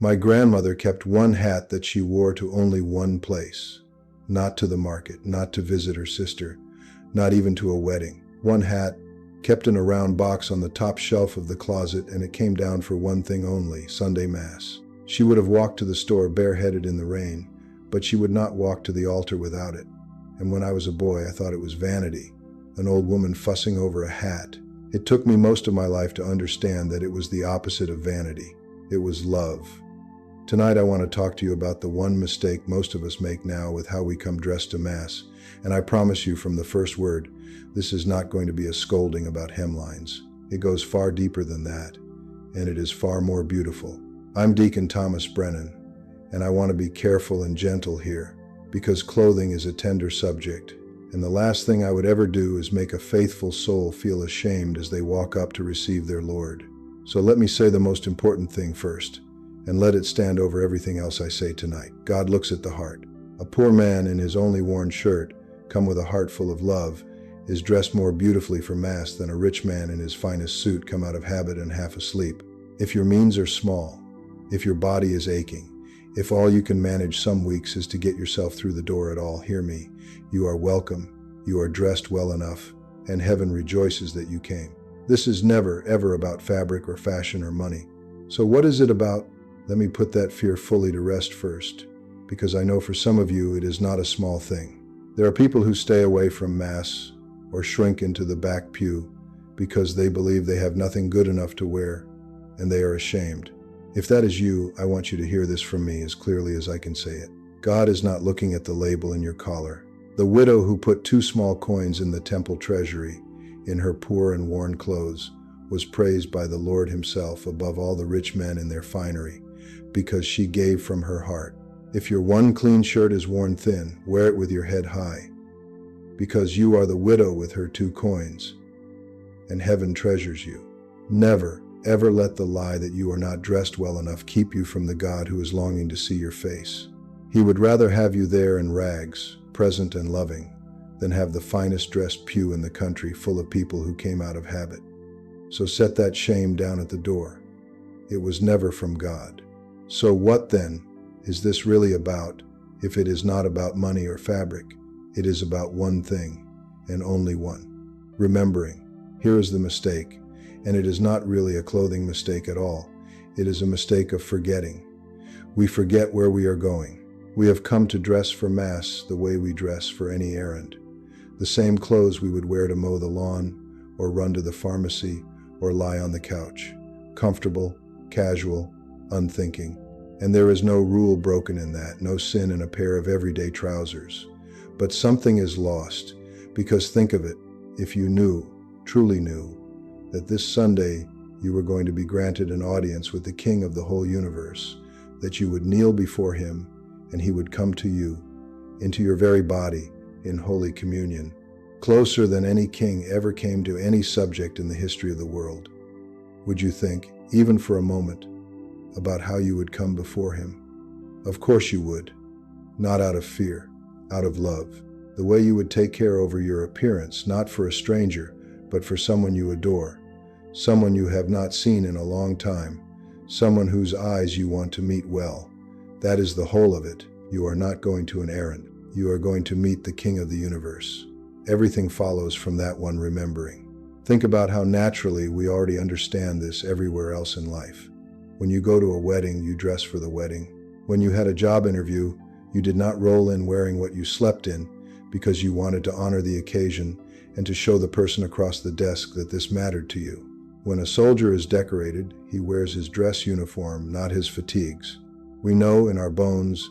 My grandmother kept one hat that she wore to only one place. Not to the market, not to visit her sister, not even to a wedding. One hat, kept in a round box on the top shelf of the closet, and it came down for one thing only, Sunday Mass. She would have walked to the store bareheaded in the rain, but she would not walk to the altar without it. And when I was a boy, I thought it was vanity, an old woman fussing over a hat. It took me most of my life to understand that it was the opposite of vanity. It was love. Tonight I want to talk to you about the one mistake most of us make now with how we come dressed to Mass, and I promise you from the first word, this is not going to be a scolding about hemlines. It goes far deeper than that, and it is far more beautiful. I'm Deacon Thomas Brennan, and I want to be careful and gentle here, because clothing is a tender subject, and the last thing I would ever do is make a faithful soul feel ashamed as they walk up to receive their Lord. So let me say the most important thing first, and let it stand over everything else I say tonight. God looks at the heart. A poor man in his only worn shirt, come with a heart full of love, is dressed more beautifully for Mass than a rich man in his finest suit come out of habit and half asleep. If your means are small, if your body is aching, if all you can manage some weeks is to get yourself through the door at all, hear me. You are welcome, you are dressed well enough, and heaven rejoices that you came. This is never, ever about fabric or fashion or money. So what is it about? Let me put that fear fully to rest first, because I know for some of you it is not a small thing. There are people who stay away from Mass or shrink into the back pew because they believe they have nothing good enough to wear, and they are ashamed. If that is you, I want you to hear this from me as clearly as I can say it. God is not looking at the label in your collar. The widow who put 2 small coins in the temple treasury in her poor and worn clothes was praised by the Lord himself above all the rich men in their finery, because she gave from her heart. If your one clean shirt is worn thin, wear it with your head high, because you are the widow with her 2 coins, and heaven treasures you. Never, ever let the lie that you are not dressed well enough keep you from the God who is longing to see your face. He would rather have you there in rags, present and loving, than have the finest dressed pew in the country full of people who came out of habit. So set that shame down at the door. It was never from God. So what then is this really about if it is not about money or fabric? It is about one thing, and only one. Remembering. Here is the mistake, and it is not really a clothing mistake at all. It is a mistake of forgetting. We forget where we are going. We have come to dress for Mass the way we dress for any errand. The same clothes we would wear to mow the lawn, or run to the pharmacy, or lie on the couch. Comfortable, casual, unthinking. And there is no rule broken in that, no sin in a pair of everyday trousers. But something is lost, because think of it, if you knew, truly knew, that this Sunday you were going to be granted an audience with the King of the whole universe, that you would kneel before him and he would come to you, into your very body, in Holy Communion, closer than any king ever came to any subject in the history of the world. Would you think, even for a moment, about how you would come before him? Of course you would, not out of fear, out of love. The way you would take care over your appearance, not for a stranger, but for someone you adore, someone you have not seen in a long time, someone whose eyes you want to meet well. That is the whole of it. You are not going to an errand. You are going to meet the King of the universe. Everything follows from that one remembering. Think about how naturally we already understand this everywhere else in life. When you go to a wedding, you dress for the wedding. When you had a job interview, you did not roll in wearing what you slept in because you wanted to honor the occasion and to show the person across the desk that this mattered to you. When a soldier is decorated, he wears his dress uniform, not his fatigues. We know in our bones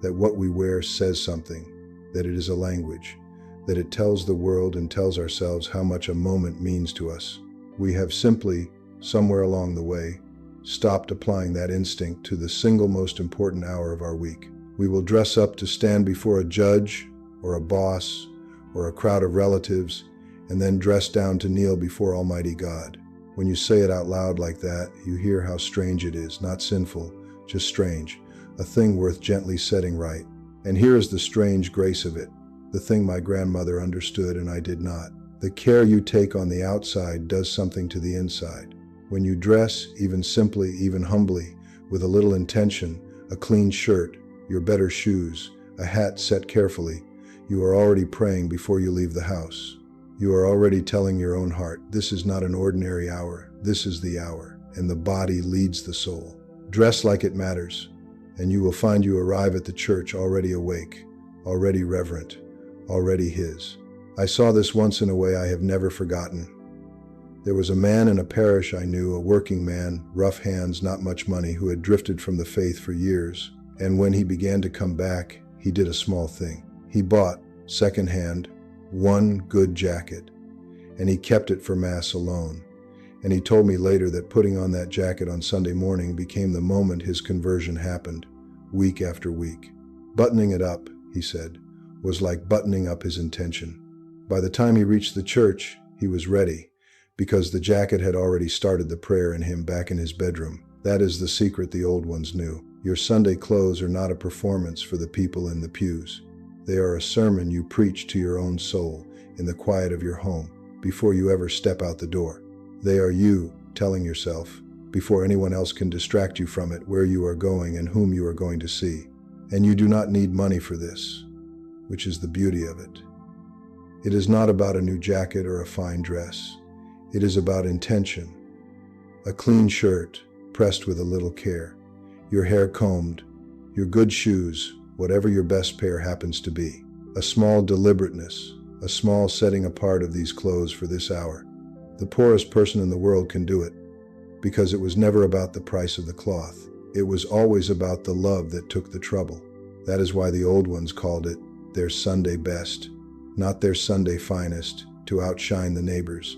that what we wear says something, that it is a language, that it tells the world and tells ourselves how much a moment means to us. We have simply, somewhere along the way, stopped applying that instinct to the single most important hour of our week. We will dress up to stand before a judge or a boss or a crowd of relatives, and then dress down to kneel before Almighty God. When you say it out loud like that, you hear how strange it is, not sinful, just strange, a thing worth gently setting right. And here is the strange grace of it, the thing my grandmother understood and I did not. The care you take on the outside does something to the inside. When you dress, even simply, even humbly, with a little intention, a clean shirt, your better shoes, a hat set carefully, you are already praying before you leave the house. You are already telling your own heart, this is not an ordinary hour, this is the hour, and the body leads the soul. Dress like it matters, and you will find you arrive at the church already awake, already reverent, already His. I saw this once in a way I have never forgotten. There was a man in a parish I knew, a working man, rough hands, not much money, who had drifted from the faith for years, and when he began to come back, he did a small thing. He bought, second-hand, one good jacket, and he kept it for Mass alone. And he told me later that putting on that jacket on Sunday morning became the moment his conversion happened, week after week. Buttoning it up, he said, was like buttoning up his intention. By the time he reached the church, he was ready, because the jacket had already started the prayer in him back in his bedroom. That is the secret the old ones knew. Your Sunday clothes are not a performance for the people in the pews. They are a sermon you preach to your own soul in the quiet of your home before you ever step out the door. They are you telling yourself, before anyone else can distract you from it, where you are going and whom you are going to see. And you do not need money for this, which is the beauty of it. It is not about a new jacket or a fine dress. It is about intention. A clean shirt, pressed with a little care, your hair combed, your good shoes, whatever your best pair happens to be, a small deliberateness, a small setting apart of these clothes for this hour. The poorest person in the world can do it, because it was never about the price of the cloth. It was always about the love that took the trouble. That is why the old ones called it their Sunday best, not their Sunday finest, to outshine the neighbors.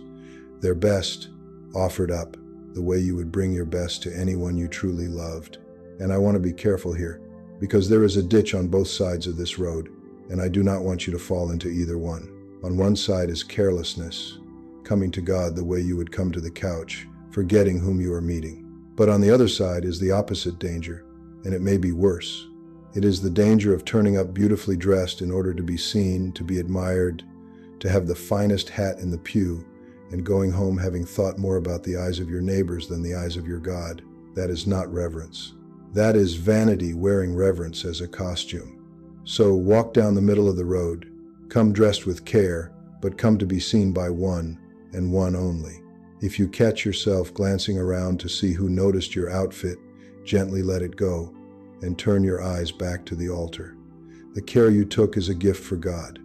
Their best, offered up, the way you would bring your best to anyone you truly loved. And I want to be careful here, because there is a ditch on both sides of this road, and I do not want you to fall into either one. On one side is carelessness, coming to God the way you would come to the couch, forgetting whom you are meeting. But on the other side is the opposite danger, and it may be worse. It is the danger of turning up beautifully dressed in order to be seen, to be admired, to have the finest hat in the pew, and going home having thought more about the eyes of your neighbors than the eyes of your God. That is not reverence. That is vanity wearing reverence as a costume. So walk down the middle of the road, come dressed with care, but come to be seen by one, and one only. If you catch yourself glancing around to see who noticed your outfit, gently let it go, and turn your eyes back to the altar. The care you took is a gift for God.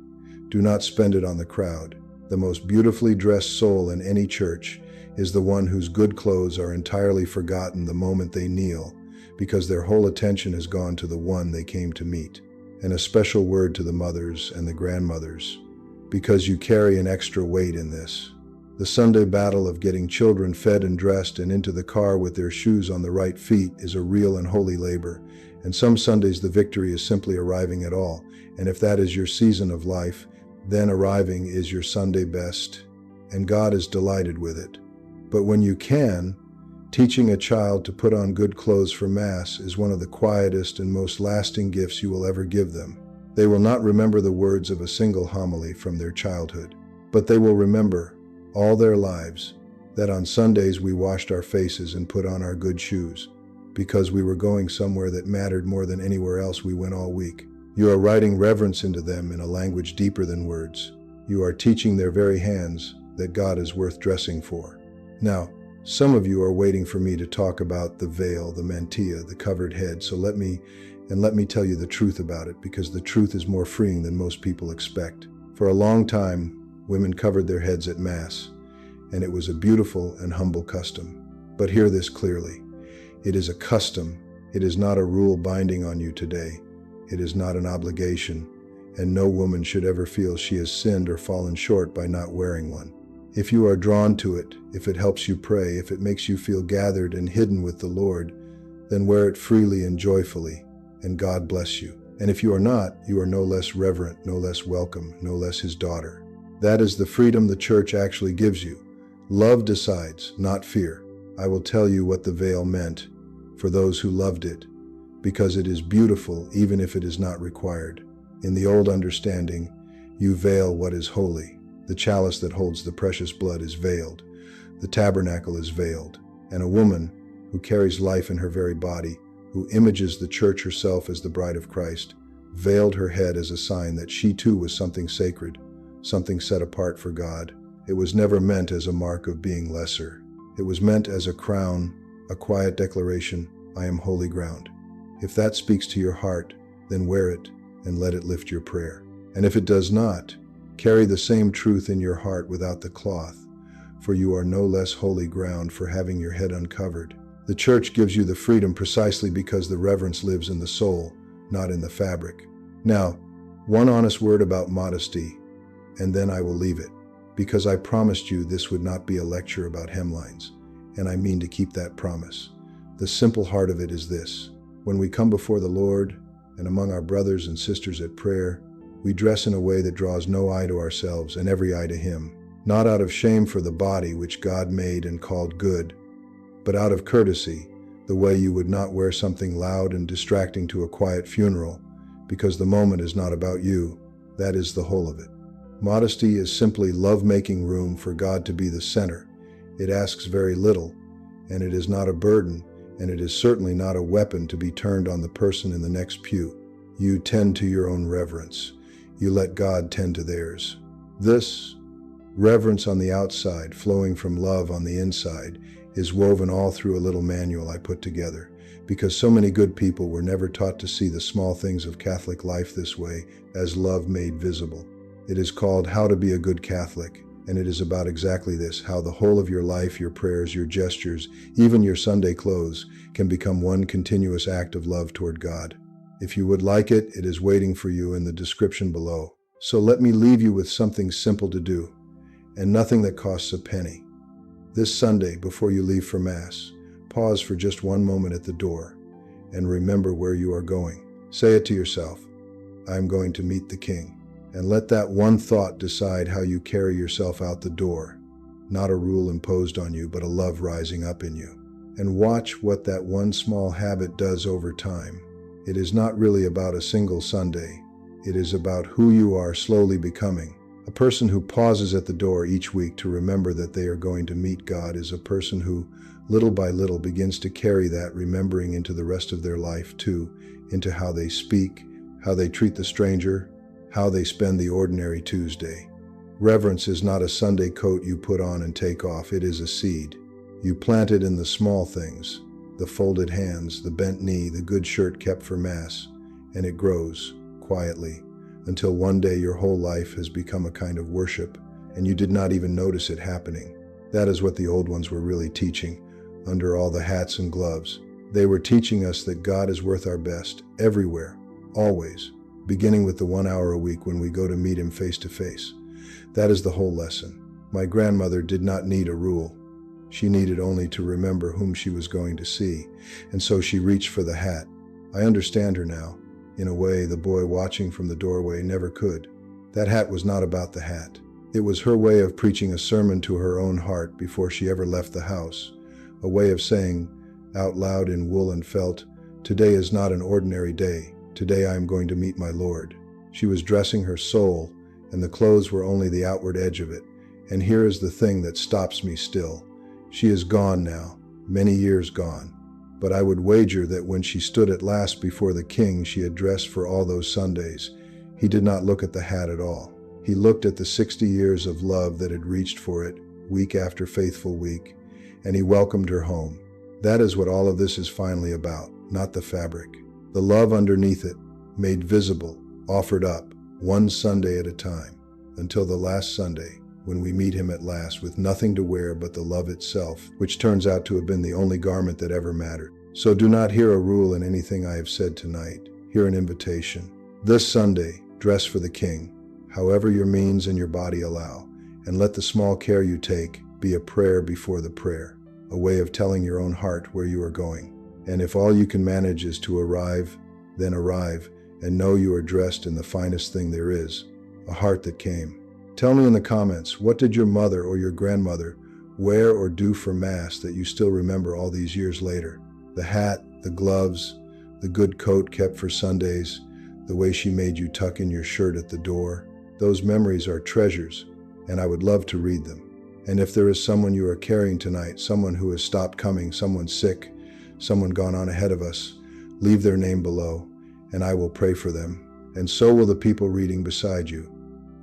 Do not spend it on the crowd. The most beautifully dressed soul in any church is the one whose good clothes are entirely forgotten the moment they kneel, because their whole attention has gone to the one they came to meet. And a special word to the mothers and the grandmothers, because you carry an extra weight in this. The Sunday battle of getting children fed and dressed and into the car with their shoes on the right feet is a real and holy labor, and some Sundays the victory is simply arriving at all, and if that is your season of life, then arriving is your Sunday best, and God is delighted with it. But when you can, teaching a child to put on good clothes for Mass is one of the quietest and most lasting gifts you will ever give them. They will not remember the words of a single homily from their childhood, but they will remember all their lives that on Sundays we washed our faces and put on our good shoes, because we were going somewhere that mattered more than anywhere else we went all week. You are writing reverence into them in a language deeper than words. You are teaching their very hands that God is worth dressing for. Now, some of you are waiting for me to talk about the veil, the mantilla, the covered head, so let me tell you the truth about it, because the truth is more freeing than most people expect. For a long time, women covered their heads at Mass, and it was a beautiful and humble custom. But hear this clearly. It is a custom. It is not a rule binding on you today. It is not an obligation, and no woman should ever feel she has sinned or fallen short by not wearing one. If you are drawn to it, if it helps you pray, if it makes you feel gathered and hidden with the Lord, then wear it freely and joyfully, and God bless you. And if you are not, you are no less reverent, no less welcome, no less His daughter. That is the freedom the Church actually gives you. Love decides, not fear. I will tell you what the veil meant for those who loved it, because it is beautiful even if it is not required. In the old understanding, you veil what is holy. The chalice that holds the precious blood is veiled. The tabernacle is veiled. And a woman who carries life in her very body who images the Church herself as the bride of Christ, veiled her head as a sign that she too was something sacred, something set apart for God. It was never meant as a mark of being lesser. It was meant as a crown, a quiet declaration, I am holy ground. If that speaks to your heart, then wear it and let it lift your prayer. And if it does not, carry the same truth in your heart without the cloth, for you are no less holy ground for having your head uncovered. The Church gives you the freedom precisely because the reverence lives in the soul, not in the fabric. Now, one honest word about modesty, and then I will leave it, because I promised you this would not be a lecture about hemlines, and I mean to keep that promise. The simple heart of it is this: when we come before the Lord, and among our brothers and sisters at prayer, we dress in a way that draws no eye to ourselves and every eye to Him, not out of shame for the body which God made and called good, but out of courtesy, the way you would not wear something loud and distracting to a quiet funeral, because the moment is not about you. That is the whole of it. Modesty is simply love-making room for God to be the center. It asks very little, and it is not a burden, and it is certainly not a weapon to be turned on the person in the next pew. You tend to your own reverence. You let God tend to theirs. This reverence on the outside, flowing from love on the inside, is woven all through a little manual I put together, because so many good people were never taught to see the small things of Catholic life this way, as love made visible. It is called How to Be a Good Catholic, and it is about exactly this: how the whole of your life, your prayers, your gestures, even your Sunday clothes, can become one continuous act of love toward God. If you would like it, it is waiting for you in the description below. So let me leave you with something simple to do, and nothing that costs a penny. This Sunday, before you leave for Mass, pause for just one moment at the door, and remember where you are going. Say it to yourself: I am going to meet the King. And let that one thought decide how you carry yourself out the door. Not a rule imposed on you, but a love rising up in you. And watch what that one small habit does over time. It is not really about a single Sunday. It is about who you are slowly becoming. A person who pauses at the door each week to remember that they are going to meet God is a person who, little by little, begins to carry that remembering into the rest of their life too, into how they speak, how they treat the stranger, how they spend the ordinary Tuesday. Reverence is not a Sunday coat you put on and take off. It is a seed. You plant it in the small things, the folded hands, the bent knee, the good shirt kept for Mass, and it grows quietly until one day your whole life has become a kind of worship, and you did not even notice it happening. That is what the old ones were really teaching, under all the hats and gloves. They were teaching us that God is worth our best, everywhere, always, beginning with the 1 hour a week when we go to meet Him face to face. That is the whole lesson. My grandmother did not need a rule. She needed only to remember whom she was going to see, and so she reached for the hat. I understand her now. In a way, the boy watching from the doorway never could. That hat was not about the hat. It was her way of preaching a sermon to her own heart before she ever left the house, a way of saying out loud in wool and felt, today is not an ordinary day. Today I am going to meet my Lord. She was dressing her soul, and the clothes were only the outward edge of it. And here is the thing that stops me still. She is gone now, many years gone. But I would wager that when she stood at last before the King she had dressed for all those Sundays, He did not look at the hat at all. He looked at the 60 years of love that had reached for it, week after faithful week, and He welcomed her home. That is what all of this is finally about, not the fabric. The love underneath it, made visible, offered up, one Sunday at a time, until the last Sunday, when we meet Him at last with nothing to wear but the love itself, which turns out to have been the only garment that ever mattered. So do not hear a rule in anything I have said tonight. Hear an invitation. This Sunday, dress for the King, however your means and your body allow, and let the small care you take be a prayer before the prayer, a way of telling your own heart where you are going. And if all you can manage is to arrive, then arrive, and know you are dressed in the finest thing there is, a heart that came. Tell me in the comments, what did your mother or your grandmother wear or do for Mass that you still remember all these years later? The hat, the gloves, the good coat kept for Sundays, the way she made you tuck in your shirt at the door. Those memories are treasures, and I would love to read them. And if there is someone you are carrying tonight, someone who has stopped coming, someone sick, someone gone on ahead of us, Leave their name below, and I will pray for them, and so will the people reading beside you.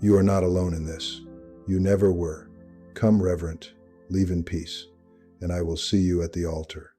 You are not alone in this. You never were. Come, Reverend, leave in peace, and I will see you at the altar.